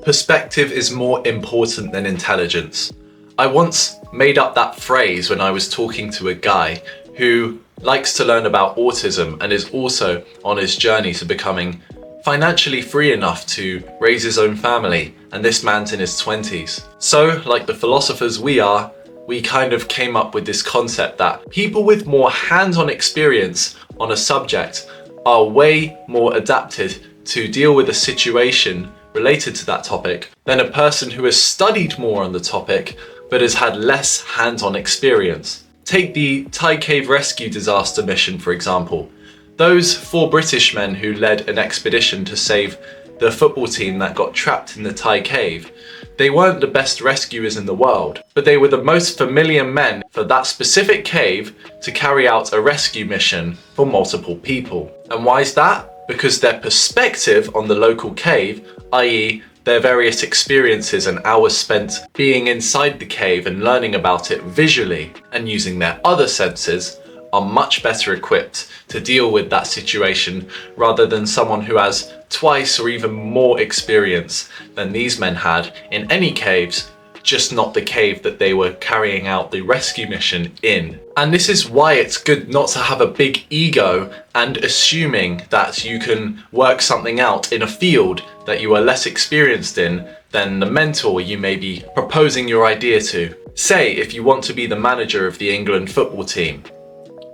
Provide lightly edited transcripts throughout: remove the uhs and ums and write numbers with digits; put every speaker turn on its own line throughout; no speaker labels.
Perspective is more important than intelligence. I once made up that phrase when I was talking to a guy who likes to learn about autism and is also on his journey to becoming financially free enough to raise his own family, and this man's in his 20s. So, like the philosophers we are, we kind of came up with this concept that people with more hands-on experience on a subject are way more adapted to deal with a situation related to that topic than a person who has studied more on the topic but has had less hands-on experience. Take the Thai cave rescue disaster mission, for example. Those 4 British men who led an expedition to save the football team that got trapped in the Thai cave, they weren't the best rescuers in the world, but they were the most familiar men for that specific cave to carry out a rescue mission for multiple people. And why is that? Because their perspective on the local cave, i.e. their various experiences and hours spent being inside the cave and learning about it visually and using their other senses, are much better equipped to deal with that situation rather than someone who has twice or even more experience than these men had in any caves, just not the cave that they were carrying out the rescue mission in. And this is why it's good not to have a big ego and assuming that you can work something out in a field that you are less experienced in than the mentor you may be proposing your idea to. Say if you want to be the manager of the England football team,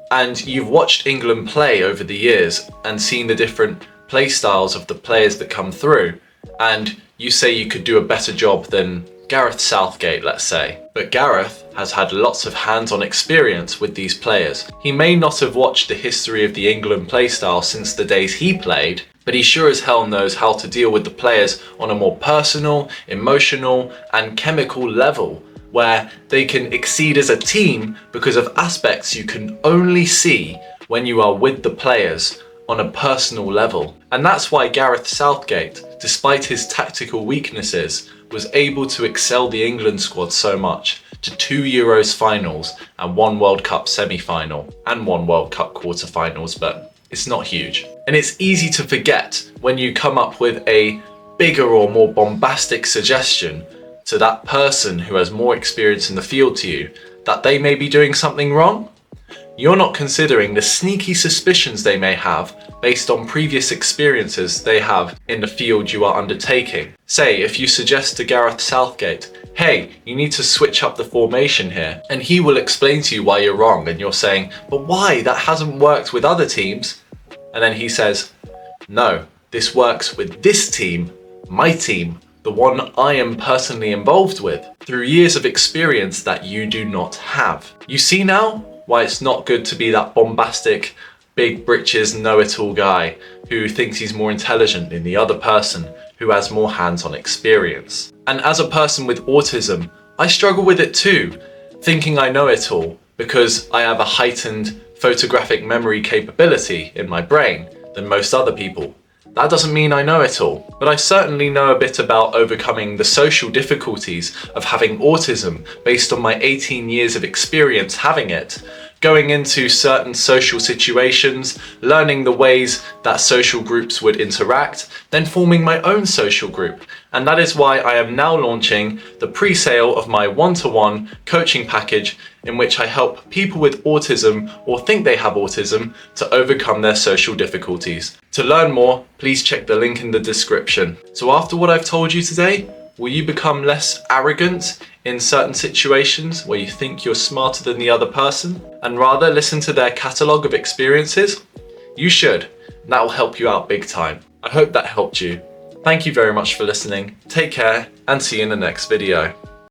and you've watched England play over the years and seen the different play styles of the players that come through, and you say you could do a better job than Gareth Southgate, let's say. But Gareth has had lots of hands-on experience with these players. He may not have watched the history of the England playstyle since the days he played, but he sure as hell knows how to deal with the players on a more personal, emotional, and chemical level, where they can exceed as a team because of aspects you can only see when you are with the players on a personal level. And that's why Gareth Southgate, despite his tactical weaknesses, was able to excel the England squad so much to 2 Euros finals and 1 World Cup semi-final and 1 World Cup quarter-finals, but it's not huge. And it's easy to forget when you come up with a bigger or more bombastic suggestion to that person who has more experience in the field to you that they may be doing something wrong. You're not considering the sneaky suspicions they may have based on previous experiences they have in the field you are undertaking. Say, if you suggest to Gareth Southgate, hey, you need to switch up the formation here, and he will explain to you why you're wrong, and you're saying, but why? That hasn't worked with other teams. And then he says, no, this works with this team, my team, the one I am personally involved with, through years of experience that you do not have. You see now why it's not good to be that bombastic, big britches, know-it-all guy who thinks he's more intelligent than the other person who has more hands-on experience. And as a person with autism, I struggle with it too, thinking I know it all because I have a heightened photographic memory capability in my brain than most other people. That doesn't mean I know it all, but I certainly know a bit about overcoming the social difficulties of having autism based on my 18 years of experience having it, going into certain social situations, learning the ways that social groups would interact, then forming my own social group. And that is why I am now launching the pre-sale of my one-to-one coaching package in which I help people with autism or think they have autism to overcome their social difficulties. To learn more, please check the link in the description. So after what I've told you today, will you become less arrogant in certain situations where you think you're smarter than the other person and rather listen to their catalogue of experiences? You should, and that will help you out big time. I hope that helped you. Thank you very much for listening. Take care and see you in the next video.